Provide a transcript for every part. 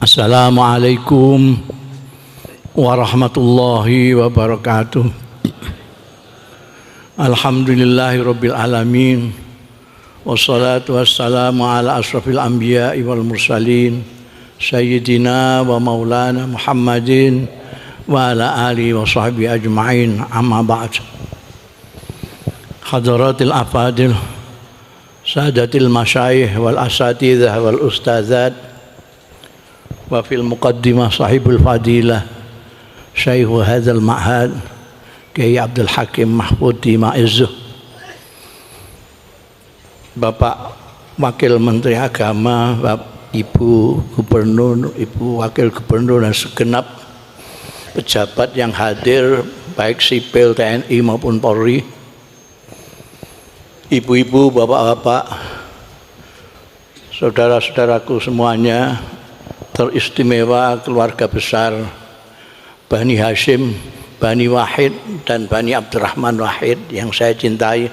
Assalamualaikum warahmatullahi wabarakatuh. Alhamdulillahirabbil alamin. Wassalatu wassalamu ala asrafil anbiya'i wal mursalin sayyidina wa maulana Muhammadin wa ala alihi wa sahbihi ajma'in. Amma ba'd. Hadaratil afadil, sadatil masyayikh wal asatidzah wal ustadzat, wa fil muqaddimah sahibul fadilah syaihu hadzal ma'had Kiai Abdul Hakim Mahfudi Ma'izzuh, Bapak Wakil Menteri Agama, Ibu Gubernur, Ibu Wakil Gubernur dan segenap pejabat yang hadir baik sipil TNI maupun Polri, ibu-ibu, bapak-bapak, saudara-saudaraku semuanya, teristimewa keluarga besar Bani Hashim, Bani Wahid dan Bani Abdurrahman Wahid yang saya cintai.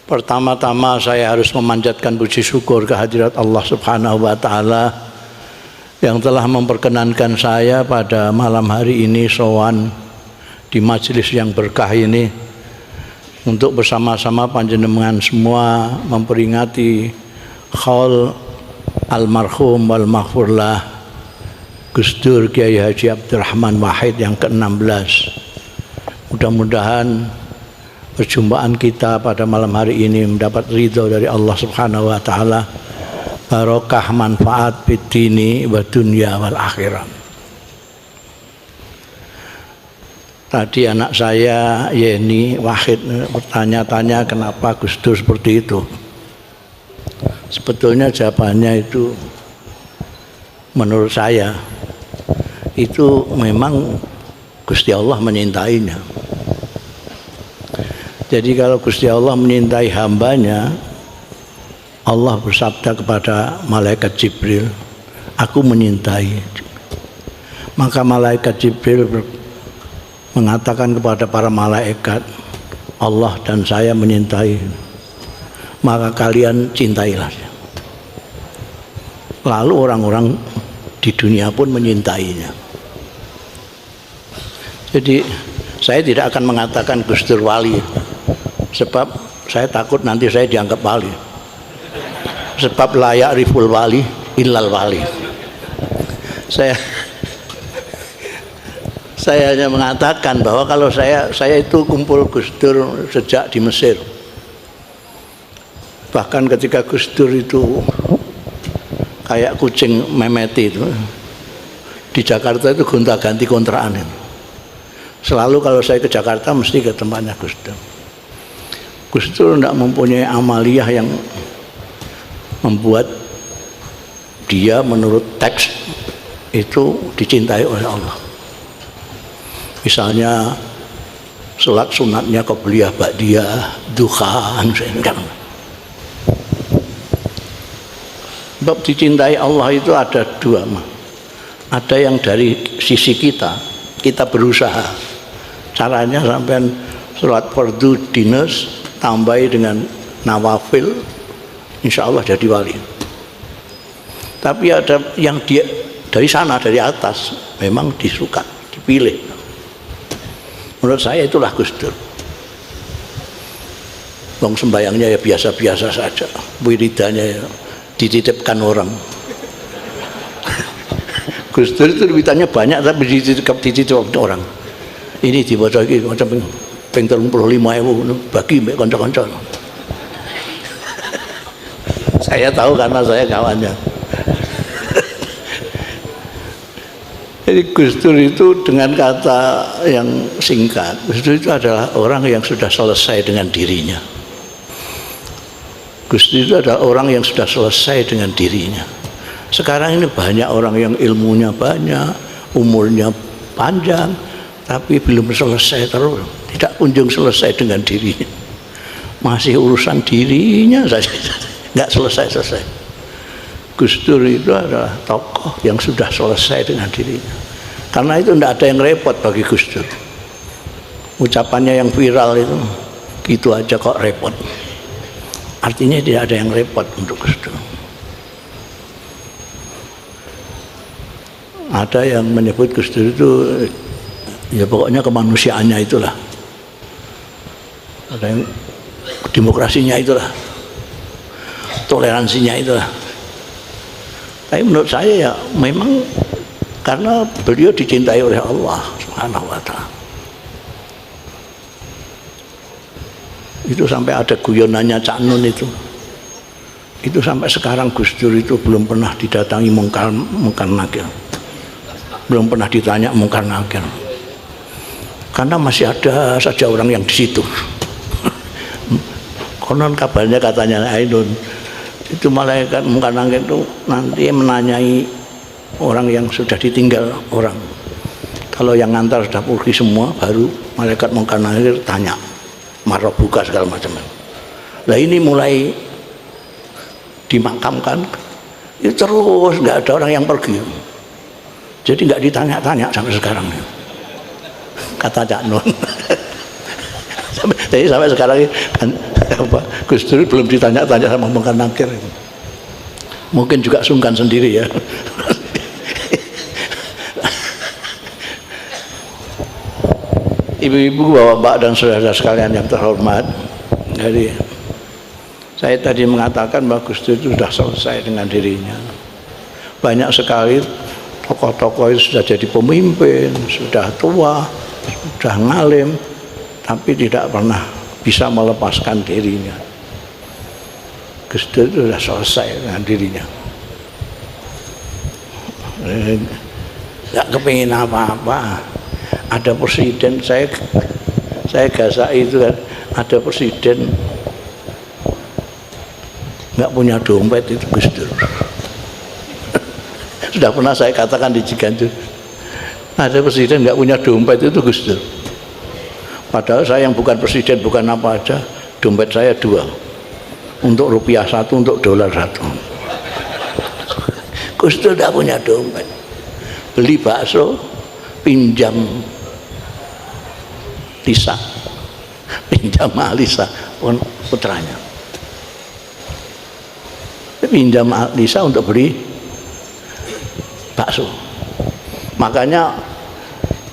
Pertama-tama saya harus memanjatkan puji syukur kehadirat Allah Subhanahu wa taala yang telah memperkenankan saya pada malam hari ini sowan di majelis yang berkah ini untuk bersama-sama panjenengan semua memperingati Khaul almarhum wal maghfurlah Gus Dur Kiai Haji Abdurrahman Wahid yang ke-16. Mudah-mudahan perjumpaan kita pada malam hari ini mendapat ridho dari Allah Subhanahu wa taala, barokah manfaat fid dini wa dunya wal akhirah. Tadi anak saya Yeni Wahid bertanya-tanya kenapa Gus Dur seperti itu. Sebetulnya jawabannya itu menurut saya itu memang Gusti Allah menyintainya. Jadi kalau Gusti Allah menyintai hambanya, Allah bersabda kepada malaikat Jibril, aku menyintai. Maka malaikat Jibril mengatakan kepada para malaikat, Allah dan saya menyintai, maka kalian cintailah. Lalu orang-orang di dunia pun menyintainya. Jadi saya tidak akan mengatakan Gus Dur wali, sebab saya takut nanti saya dianggap wali. Sebab layak riful wali illal wali. Saya hanya mengatakan bahwa kalau saya itu kumpul Gus Dur sejak di Mesir. Bahkan ketika Gus Dur itu kayak kucing memeti itu di Jakarta itu gonta-ganti kontrakan. Selalu kalau saya ke Jakarta mesti ke tempatnya Gus Dur. Gus Dur tidak mempunyai amaliyah yang membuat dia menurut teks itu dicintai oleh Allah. Misalnya sholat sunatnya qobliyah, ba'diyah, duha, enggak. Sebab dicintai Allah itu ada dua. Ada yang dari sisi kita berusaha. Caranya sampai sholat fardu dinus tambahi dengan nawafil, insya Allah jadi wali. Tapi ada yang dia dari sana, dari atas, memang disuka, dipilih. Menurut saya itulah Gus Dur. Wong sembayangnya ya biasa-biasa saja, wiridannya ya dititipkan orang. Gus Dur itu duitannya banyak tapi dititip orang. Ini dibaca iki macam ping 35.000 bagi mbek kanca-kanca. Saya tahu karena saya kawannya. Jadi Gus Dur itu dengan kata yang singkat, Gus Dur itu adalah orang yang sudah selesai dengan dirinya. Gus Dur itu adalah orang yang sudah selesai dengan dirinya. Sekarang ini banyak orang yang ilmunya banyak, umurnya panjang, tapi belum selesai terus, tidak kunjung selesai dengan dirinya. Masih urusan dirinya saja, nggak selesai-selesai. Gus Dur itu adalah tokoh yang sudah selesai dengan dirinya. Karena itu tidak ada yang repot bagi Gus Dur. Ucapannya yang viral itu, gitu aja kok repot. Artinya tidak ada yang repot untuk Gus Dur. Ada yang menyebut Gus Dur itu ya pokoknya kemanusiaannya itulah, ada yang demokrasinya itulah, toleransinya itulah. Tapi menurut saya ya memang karena beliau dicintai oleh Allah Subhanahu wa Ta'ala. Itu sampai ada guyonannya Cak Nun itu sampai sekarang Gus Dur itu belum pernah didatangi Mungkar Nakir, belum pernah ditanya Mungkar Nakir, karena masih ada saja orang yang di situ. Konon kabarnya katanya Ainun itu malaikat Mungkar Nakir itu nanti menanyai orang yang sudah ditinggal orang. Kalau yang ngantar sudah pergi semua, baru malaikat Mungkar Nakir tanya marah buka segala macam. Nah ini mulai dimakamkan itu terus nggak ada orang yang pergi, jadi nggak ditanya-tanya sampai sekarang, kata Cak Nun. Jadi sampai sekarang kan Gus Dur belum ditanya-tanya sama Mungkar Nakir. Mungkin juga sungkan sendiri ya. Ibu-ibu, bapak-bapak dan saudara sekalian yang terhormat, jadi saya tadi mengatakan bahwa Gus Dur itu sudah selesai dengan dirinya. Banyak sekali tokoh-tokoh itu sudah jadi pemimpin, sudah tua, sudah ngalim, tapi tidak pernah bisa melepaskan dirinya. Gus Dur itu sudah selesai dengan dirinya. Nggak kepingin apa-apa. Ada presiden, saya gasai itu kan, ada presiden nggak punya dompet, itu Gus Dur. Sudah pernah saya katakan di Ciganjur, ada presiden nggak punya dompet, itu Gus Dur. Padahal saya yang bukan presiden, bukan apa aja, dompet saya 2, untuk rupiah 1, untuk dolar 1. Gus Dur nggak punya dompet, beli bakso pinjam Lisa, pinjam Alisa putranya, pinjam Lisa untuk beli bakso. Makanya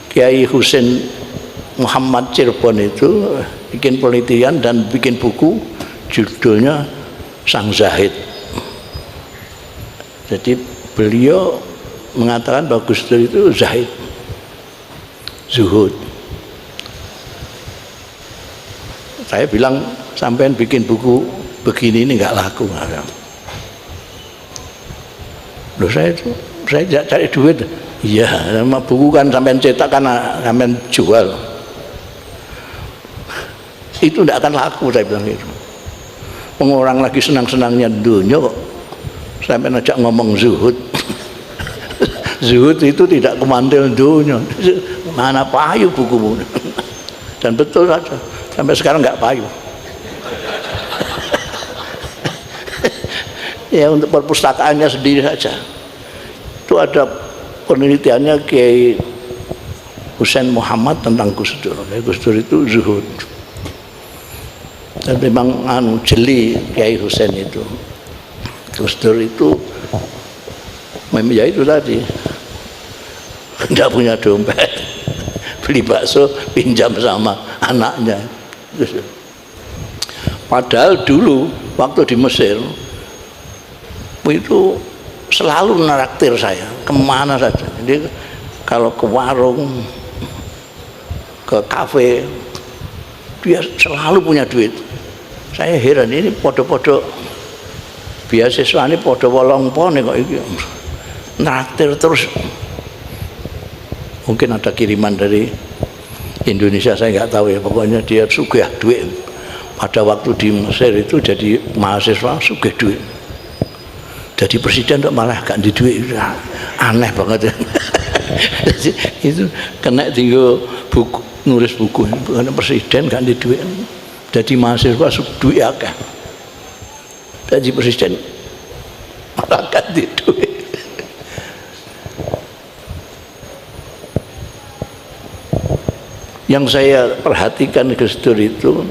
Kiai Husain Muhammad Cirebon itu bikin penelitian dan bikin buku judulnya Sang Zahid. Jadi beliau mengatakan bahwa Gus Dur itu zahid, zuhud. Saya bilang sampean bikin buku begini ini nggak laku. Loh, saya cari duit. Iya, sama buku kan sampean cetak kan sampean jual. Itu tidak akan laku, saya bilang itu. Orang lagi senang-senangnya dunia kok sampean ajak ngomong zuhud. Zuhud itu tidak kemantil dunia. Mana payu bukumu. Dan betul saja, sampai sekarang nggak payu. Ya untuk perpustakaannya sendiri saja. Itu ada penelitiannya Kiai Husain Muhammad tentang Gus Dur. Gus Dur itu zuhud. Dan memang jeli Kiai Husain itu. Gus Dur itu memang ya itu tadi, tidak punya dompet, beli bakso pinjam sama anaknya. Padahal dulu waktu di Mesir itu selalu menraktir saya kemana saja. Jadi kalau ke warung, ke kafe, dia selalu punya duit. Saya heran, ini podo-podo beasiswa ini podo wolong pone kok iki nraktir terus. Mungkin ada kiriman dari Indonesia, saya nggak tahu ya. Pokoknya dia sugih duit. Pada waktu di Mesir itu jadi mahasiswa sugih duit. Jadi presiden kok malah gak di duit, aneh banget ya. Itu kena tinggal buku, nulis buku, bukan presiden gak di duit. Jadi mahasiswa duit akeh. Jadi presiden malah gak di duit. Yang saya perhatikan Gus Dur itu,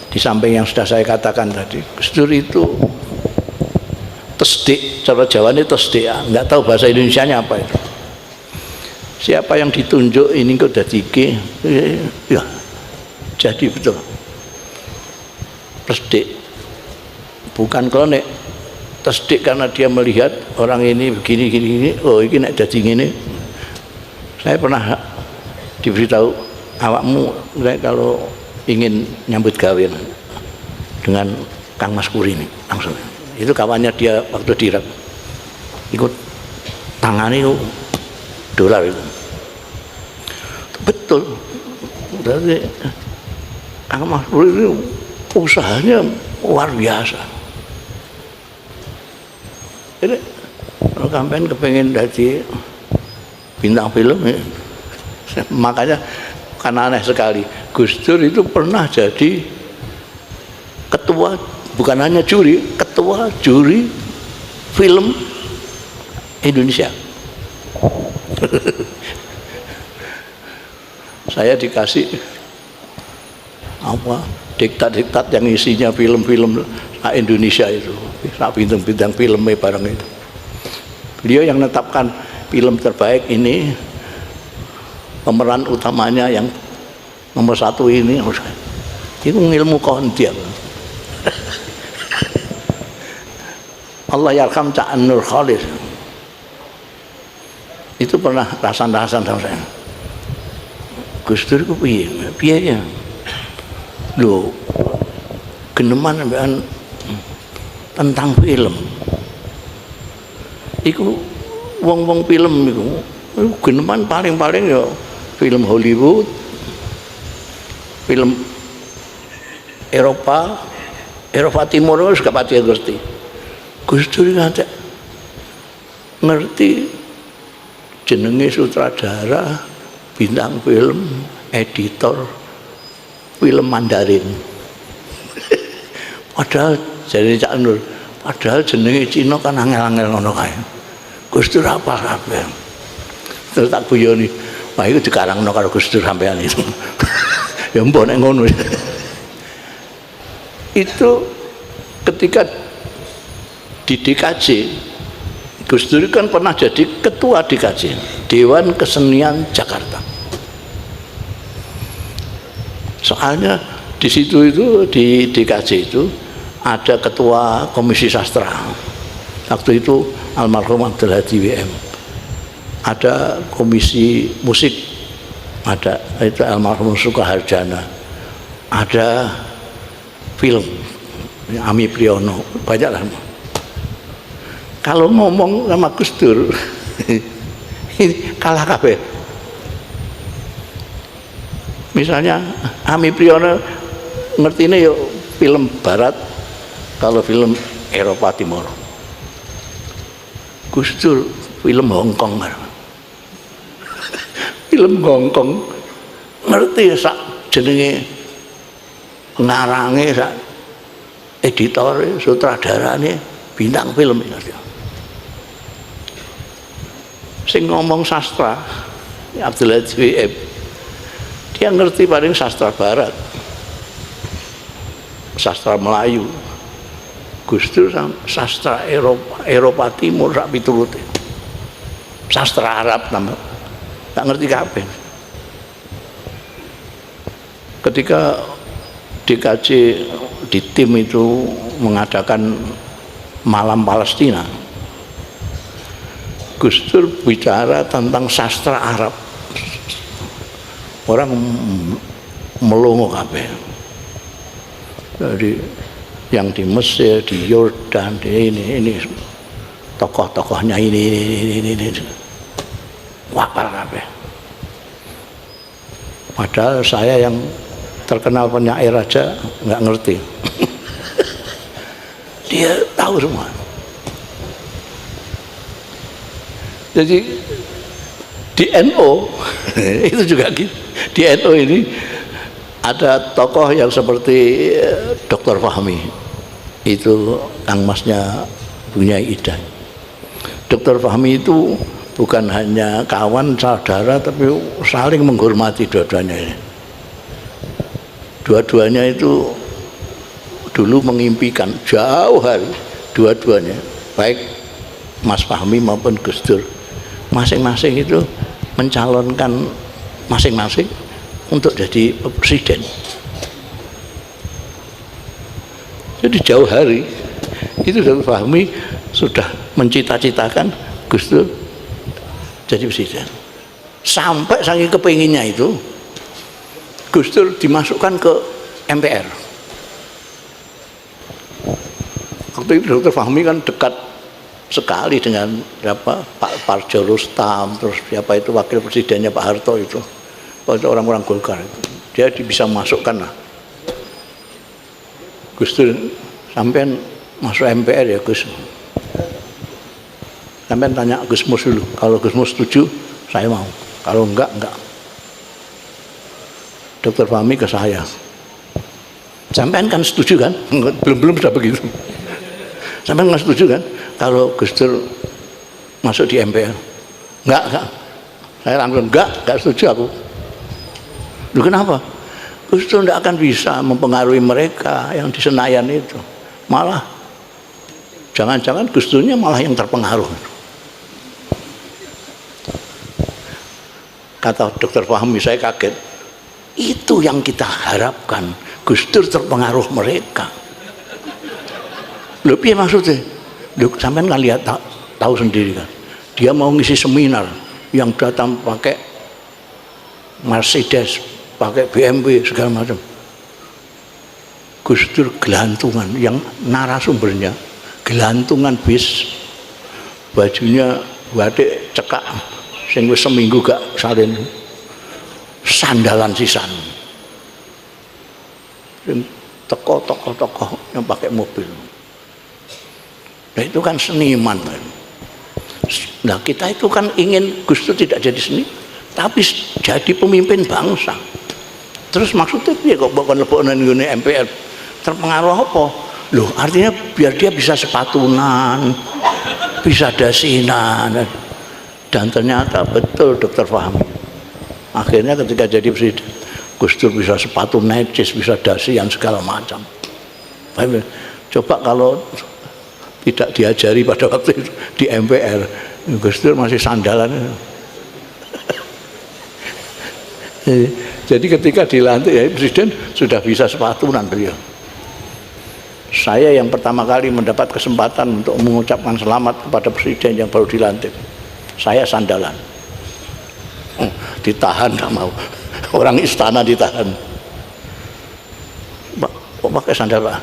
di samping yang sudah saya katakan tadi, Gus Dur itu tesdik, cara Jawa ini tesdik, nggak tahu bahasa Indonesianya apa itu. siapa yang ditunjuk ini kok jadi ke, ya jadi betul. Tersedik, bukan kronik, tersedik karena dia melihat orang ini begini, oh ini nek jadi gini. Saya pernah diberitahu, awakmu kalau ingin nyambut kawin dengan Kang Mas Puri ini langsung. Itu kawannya dia waktu di Irak, ikut tangani dolar itu. Betul, berarti Kang Mas Puri ini usahanya luar biasa. Jadi kalau sampean kepengen jadi bintang film ya, makanya kan aneh sekali, Gus Dur itu pernah jadi ketua, bukan hanya juri, ketua juri film Indonesia. Saya dikasih apa diktat-diktat yang isinya film-film Indonesia itu, bintang-bintang filmnya barang itu. Beliau yang menetapkan film terbaik ini, pemeran utamanya yang nomor 1 ini, itu ilmu kondial. Allah yarham Cak Nur Khalis itu pernah rasan-rasan sama saya. Gus Dur itu piye ya? Loh, geneman tentang film. Iku wong-wong film iku geneman paling-paling ya film Hollywood, film Eropa Timur wis gak pati ngerti. Gus Dur ngerti jenenge sutradara, bintang film, editor film Mandarin. Padahal jadi Cak Nur, padahal jenenge Cina kan angel-angel ngono kae. Gus Dur apa kabeh. Terus tak guyoni, wah iku dikarangno karo Gus Dur sampean itu. Ya mbok nek ngono. Itu ketika di DKJ, Gus Dur kan pernah jadi ketua DKJ, Dewan Kesenian Jakarta. Soalnya di situ itu di DKJ itu ada ketua komisi sastra. Waktu itu almarhum Abdul Hadi WM. Ada komisi musik, ada itu almarhum Sukaharjana. Ada film Ami Priyono, banyak lah. Kalau ngomong sama Gus Dur ini kalah kabeh. Misalnya Ami Priyono ngertine yo film barat, kalau film Eropa Timur. Gus Dur film Hongkong. Film Hongkong ngerti sak jenenge ngarange, sak editore, sutradarane, bintang film ngerti. Sing ngomong sastra Abdul Hadi WM, dia ngerti paling sastra barat, sastra Melayu. Gus Dur sastra Eropa Timur sak piturute, sastra Arab nama tak ngerti kabeh. Ketika DKJ di tim itu mengadakan Malam Palestina, Gus Dur bicara tentang sastra Arab, orang melongo kabeh. Jadi yang di Mesir, di Yordan, di ini tokoh-tokohnya ini wapal kabeh. Padahal saya yang terkenal penyair aja nggak ngerti. Dia tahu semua. Jadi di NU itu juga gitu. Di NU ini ada tokoh yang seperti Dr. Fahmi, itu Kang Masnya punya Ida. Dr. Fahmi itu bukan hanya kawan saudara, tapi saling menghormati dua-duanya ini. Dua-duanya itu dulu mengimpikan jauh hari, dua-duanya, baik Mas Fahmi maupun Gus Dur, masing-masing itu mencalonkan masing-masing untuk jadi presiden. Jadi jauh hari itu Dr. Fahmi sudah mencita-citakan Gus Dur jadi presiden. Sampai saking kepinginnya itu Gus Dur dimasukkan ke MPR. Waktu itu Dr. Fahmi kan dekat sekali dengan Pak Parjo Rustam, terus siapa itu wakil presidennya Pak Harto itu, orang-orang Golkar itu. Dia bisa masukkan lah. Gus Dur, sampean masuk MPR ya Gus. Sampean tanya Gus Mus dulu. Kalau Gus Mus setuju, saya mau. Kalau enggak. Dr. Fahmi ke saya. Sampean kan setuju kan? Belum sudah begitu. Sampean nggak setuju kan? Kalau Gus Dur masuk di MPR? Enggak. Saya langsung enggak setuju aku. Loh kenapa? Gus Dur tidak akan bisa mempengaruhi mereka yang di Senayan itu. Malah jangan-jangan Gus Durnya malah yang terpengaruh. Kata Dr. Fahmi, saya kaget. Itu yang kita harapkan, Gus Dur terpengaruh mereka. Loh piye maksudnya? Loh sampean kan lihat tahu sendiri kan. Dia mau ngisi seminar yang datang pakai Mercedes, pakai BMW segala macam. Gus Dur gelantungan, yang narasumbernya gelantungan bis, bajunya batik cekak, sing wis seminggu gak salin, sandalan sisan, toko yang pakai mobil. Nah itu kan seniman. Nah kita itu kan ingin Gus Dur tidak jadi seni, tapi jadi pemimpin bangsa. Terus maksudnya ya kok bukan leponan ini MPR terpengaruh apa? Loh artinya biar dia bisa sepatunan, bisa dasinan. Dan ternyata betul Dr. Fahmi. Akhirnya ketika jadi presiden, Gus Dur bisa sepatu necis, bisa dasian segala macam. Coba kalau tidak diajari pada waktu itu di MPR, Gus Dur masih sandalan. Jadi ketika dilantik ya presiden sudah bisa sepatunan beliau. Saya yang pertama kali mendapat kesempatan untuk mengucapkan selamat kepada presiden yang baru dilantik. Saya sandalan. Ditahan tak mau. Orang istana ditahan. Kok pakai sandal Pak?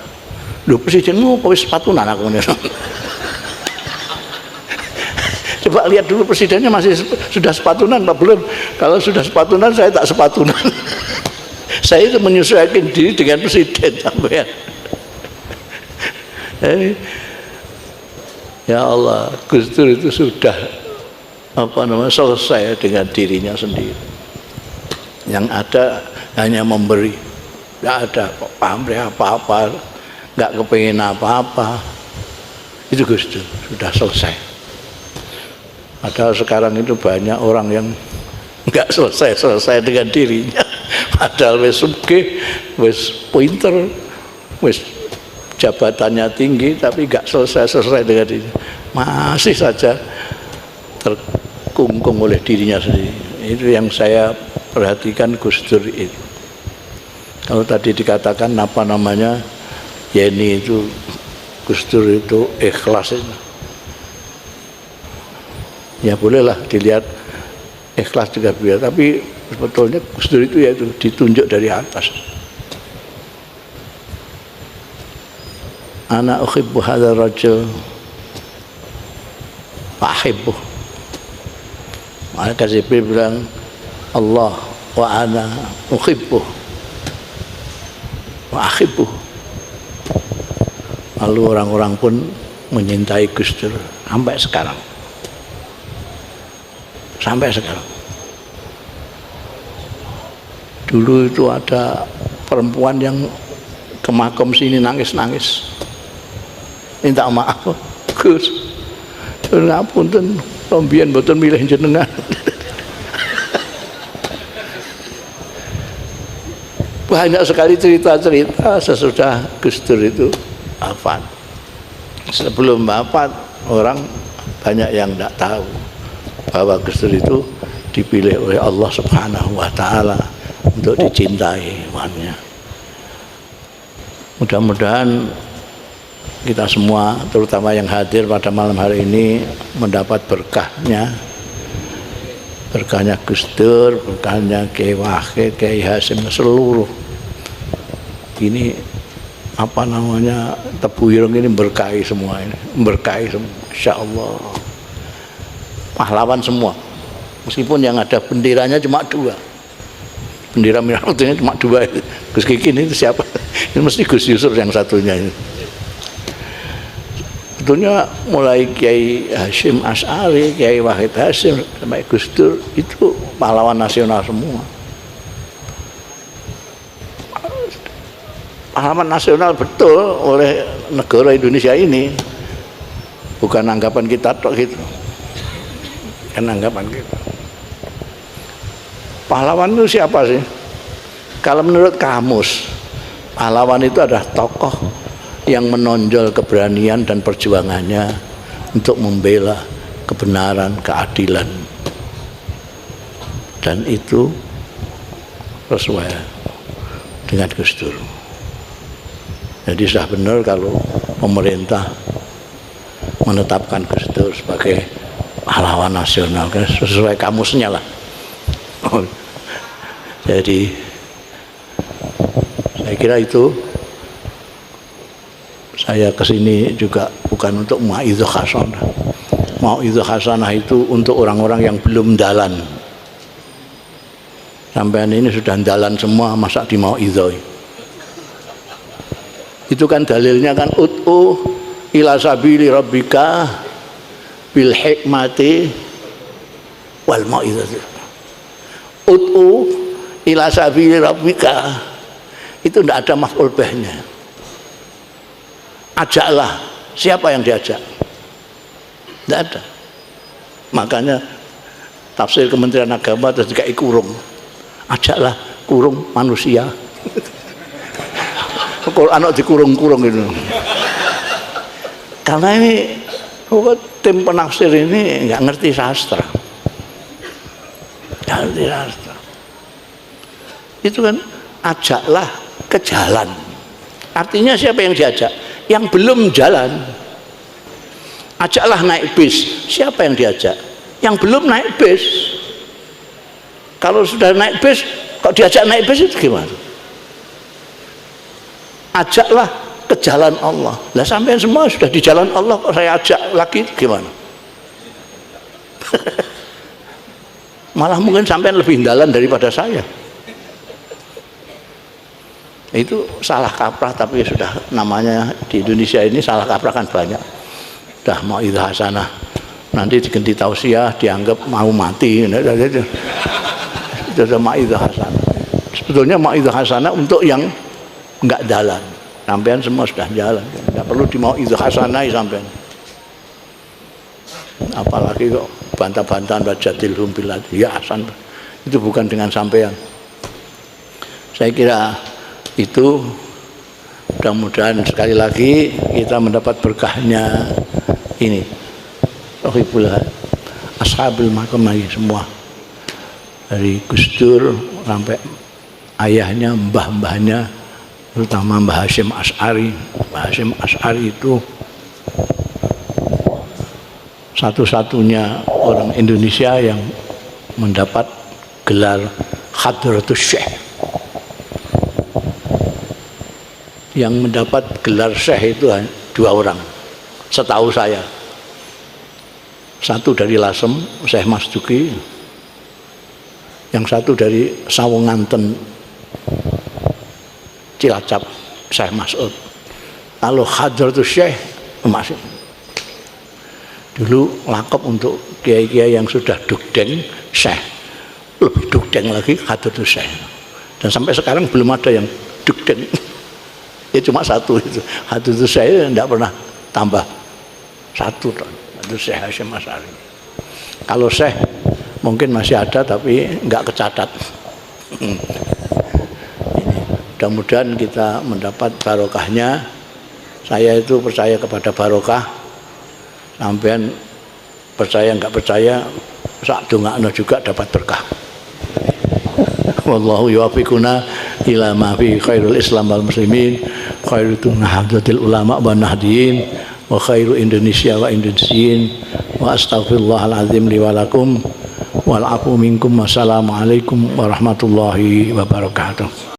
Loh presidenmu pakai sepatunan aku nih. Coba lihat dulu presidennya masih sudah sepatunan Pak belum? Kalau sudah sepatunan saya tak sepatunan. Saya itu menyesuaikan diri dengan presiden sampai. Ya Allah, Gus Dur itu sudah selesai dengan dirinya sendiri. Yang ada hanya memberi, nggak ada pamrih apa-apa, nggak kepingin apa-apa. Itu Gus Dur sudah selesai. Padahal sekarang itu banyak orang yang nggak selesai dengan dirinya. Padahal wis sugih, wis pinter, wis jabatannya tinggi, tapi nggak selesai dengan dirinya. Masih saja terkungkung oleh dirinya sendiri. Itu yang saya perhatikan Gus Dur itu. Kalau tadi dikatakan apa namanya, Yeni itu Gus Dur itu ikhlas itu. Ya bolehlah dilihat ikhlas juga biar, tapi sebetulnya Gus Dur itu ya itu ditunjuk dari atas. Ana uhibbu hadzal rajul wa ahibbu. Maka Jibril bilang Allah wa ana uhibbu wa ahibbu. Lalu orang-orang pun menyintai Gus Dur sampai sekarang. Sampai sekarang. Dulu itu ada perempuan yang ke makam sini nangis-nangis. Minta maaf, Gus. Ngapunten, rombian mboten milih jenengan. Banyak sekali cerita-cerita sesudah Gus Dur itu wafat. Sebelum wafat orang banyak yang tidak tahu bahwa Gus Dur itu dipilih oleh Allah Subhanahu wa taala untuk dicintai umatnya. Mudah-mudahan kita semua, terutama yang hadir pada malam hari ini, mendapat berkahnya Gus Dur, berkahnya Kiai Wahid, Kiai Hasyim, seluruh ini apa namanya Tebu Ireng ini berkahi semua ini, berkahi semua, insyaallah pahlawan semua. Meskipun yang ada benderanya cuma 2, bendera merah putihnya cuma 2 itu. Gus Kiki ini siapa? Ini mesti Gus Yusuf yang satunya ini. Sebetulnya mulai Kiai Hasyim Asy'ari, Kiai Wahid Hasyim sampai Gus Dur itu pahlawan nasional semua. Pahlawan nasional betul oleh negara Indonesia ini, bukan anggapan kita tok gitu, kan anggapan kita. Pahlawan itu siapa sih? Kalau menurut kamus, pahlawan itu adalah tokoh yang menonjol keberanian dan perjuangannya untuk membela kebenaran, keadilan, dan itu sesuai dengan Gus Dur. Jadi sudah benar kalau pemerintah menetapkan Gus Dur sebagai pahlawan nasional, kan sesuai kamusnya lah. Jadi saya kira itu, saya kesini juga bukan untuk mau'izah hasanah. Mau'izah hasanah itu untuk orang-orang yang belum dalan. Sampean ini sudah dalan semua, masa di mau'izah? Itu kan dalilnya kan ud'u ila sabili rabbika bil hikmati wal mau'izati. Ud'u ila sabili rabbika itu tidak ada maf'ul bihnya. Ajaklah, siapa yang diajak? Tidak ada. Makanya tafsir Kementerian Agama terus dikai kurung. Ajaklah kurung manusia. Quran dikurung-kurung itu. Karena ini tim penafsir ini nggak ngerti sastra. Nggak ngerti sastra. Itu kan ajaklah ke jalan. Artinya siapa yang diajak? Yang belum jalan. Ajaklah naik bis. Siapa yang diajak? Yang belum naik bis. Kalau sudah naik bis, kok diajak naik bis itu gimana? Ajaklah ke jalan Allah. Lah sampean semua sudah di jalan Allah, kok saya ajak lagi gimana? Malah mungkin sampean lebih dalan daripada saya. Itu salah kaprah, tapi sudah namanya di Indonesia ini salah kaprah kan banyak. Dah mau'izah hasanah, nanti diganti tausiah dianggap mau mati. Itu sudah mau'izah hasanah. Sebetulnya mau'izah hasanah untuk yang enggak jalan. Sampean semua sudah jalan, enggak perlu di mau'izah hasanah sampean. Apalagi kok bantah-bantahan wajadilhum billah ya hasan. Itu bukan dengan sampean. Saya kira itu, mudah-mudahan sekali lagi kita mendapat berkahnya ini. Rohibullah ashabil makamai semua, dari Gus Dur sampai ayahnya, mbah-mbahnya, terutama Mbah Hasyim Asy'ari. Mbah Hasyim Asy'ari itu satu-satunya orang Indonesia yang mendapat gelar Hadratus Syekh. Yang mendapat gelar Syekh itu 2 orang, setahu saya. Satu dari Lasem, Syekh Masduki. Yang satu dari Sawonganten, Cilacap, Syekh Mas'ud. Kalau Hadratus Syekh masih dulu lakop untuk kiai-kiai yang sudah dugdeng Syekh, lebih dugdeng lagi Hadratus Syekh. Dan sampai sekarang belum ada yang dugdeng. Ya cuma satu itu. Hadratus Syekh tidak pernah tambah satu. Itu Syekh Hasyim Asy'ari. Kalau Syekh mungkin masih ada tapi nggak kecatat. Mudah-mudahan kita mendapat barokahnya. Saya itu percaya kepada barokah. Sampean percaya nggak percaya sak dongakno juga dapat berkah. Wallahu yuwaffiquna ila ma fi khairul Islam wal muslimin, khairu nahdatil ulama wa nahdiyin, wa khairu Indonesia wa Indonesiin, wa astaghfirullahal azim li wa lakum wal afu minkum. Wassalamualaikum warahmatullahi wabarakatuh.